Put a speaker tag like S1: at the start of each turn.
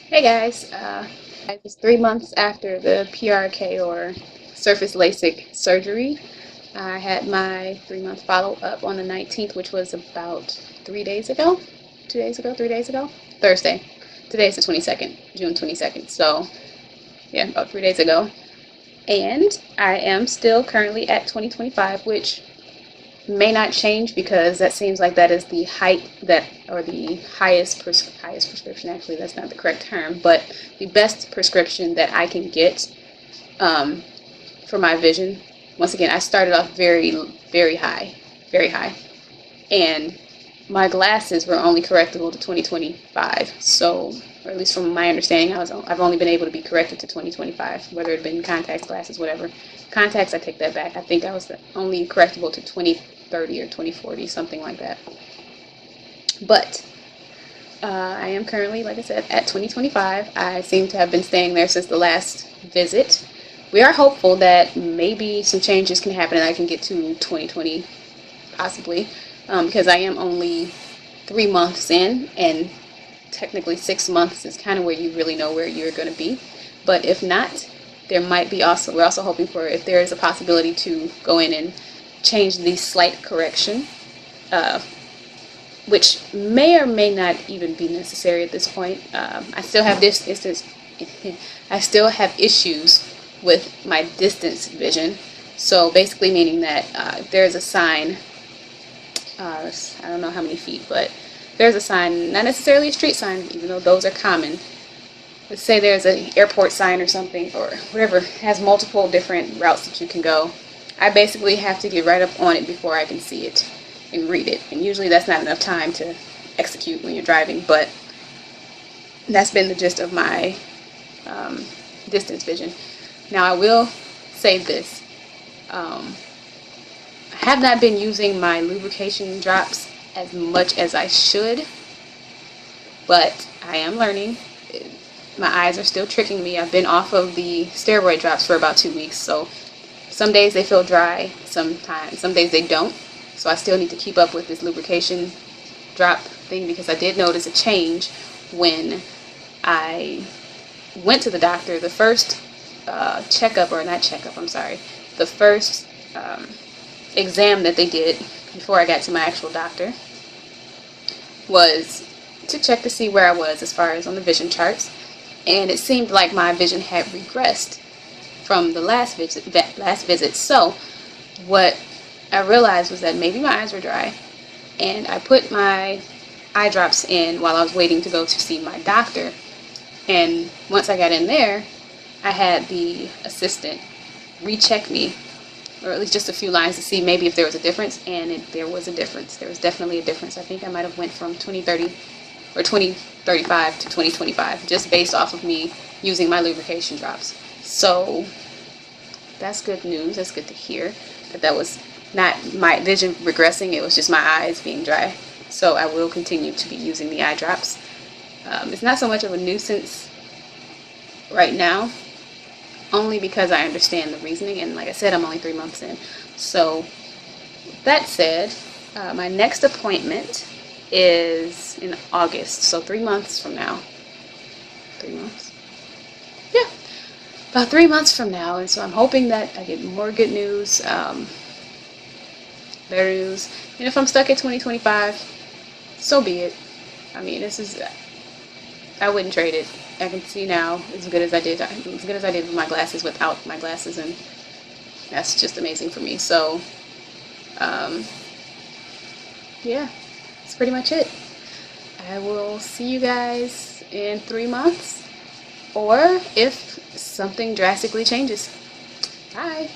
S1: Hey guys, it was 3 months after the PRK or Surface LASIK surgery. I had my 3 month follow up on the 19th, which was about 3 days ago. 2 days ago, 3 days ago? Thursday. Today's the 22nd, June 22nd. So, yeah, about 3 days ago. And I am still currently at 2025, which may not change because that seems like that is the height that, or the highest prescription. Actually, that's not the correct term, but the best prescription that I can get for my vision. Once again, I started off very high, and my glasses were only correctable to 2025. So, or at least from my understanding, I've only been able to be corrected to 2025, whether it had been contacts, glasses, whatever. Contacts, I take that back. I think I was only correctable to 2030 or 2040, something like that. But I am currently, like I said, at 2025. I seem to have been staying there since the last visit. We are hopeful that maybe some changes can happen and I can get to 2020, possibly, because I am only 3 months in, and technically 6 months is kind of where you really know where you're going to be. But if not, there might be also, we're also hoping for, if there is a possibility to go in and change the slight correction, which may or may not even be necessary at this point. I still have I still have issues with my distance vision. So basically meaning that if there's a sign, I don't know how many feet, but there's a sign, not necessarily a street sign, even though those are common. Let's say there's an airport sign or something, or whatever, has multiple different routes that you can go. I basically have to get right up on it before I can see it and read it. And usually that's not enough time to execute when you're driving, but that's been the gist of my distance vision. Now I will say this. I have not been using my lubrication drops as much as I should, but I am learning. My eyes are still tricking me. I've been off of the steroid drops for about 2 weeks, so some days they feel dry, some days they don't. So I still need to keep up with this lubrication drop thing, because I did notice a change when I went to the doctor. The first the first exam that they did before I got to my actual doctor was to check to see where I was as far as on the vision charts, and it seemed like my vision had regressed from the last visit. So what I realized was that maybe my eyes were dry, and I put my eye drops in while I was waiting to go to see my doctor. And once I got in there, I had the assistant recheck me, or at least just a few lines, to see maybe if there was a difference, and there was a difference. There was definitely a difference. I think I might have went from 2030 or 2035 to 2025 just based off of me using my lubrication drops. So that's good news. That's good to hear that was not my vision regressing, it was just my eyes being dry. So I will continue to be using the eye drops. It's not so much of a nuisance right now, only because I understand the reasoning, and like I said, I'm only 3 months in. So that said, my next appointment is in August, so 3 months from now. 3 months? Yeah, about 3 months from now. And so I'm hoping that I get more good news, better news. And if I'm stuck at 2025, so be it. I mean, I wouldn't trade it. I can see now as good as I did with my glasses, without my glasses, and that's just amazing for me. So yeah, that's pretty much it. I will see you guys in 3 months, or if something drastically changes. Bye.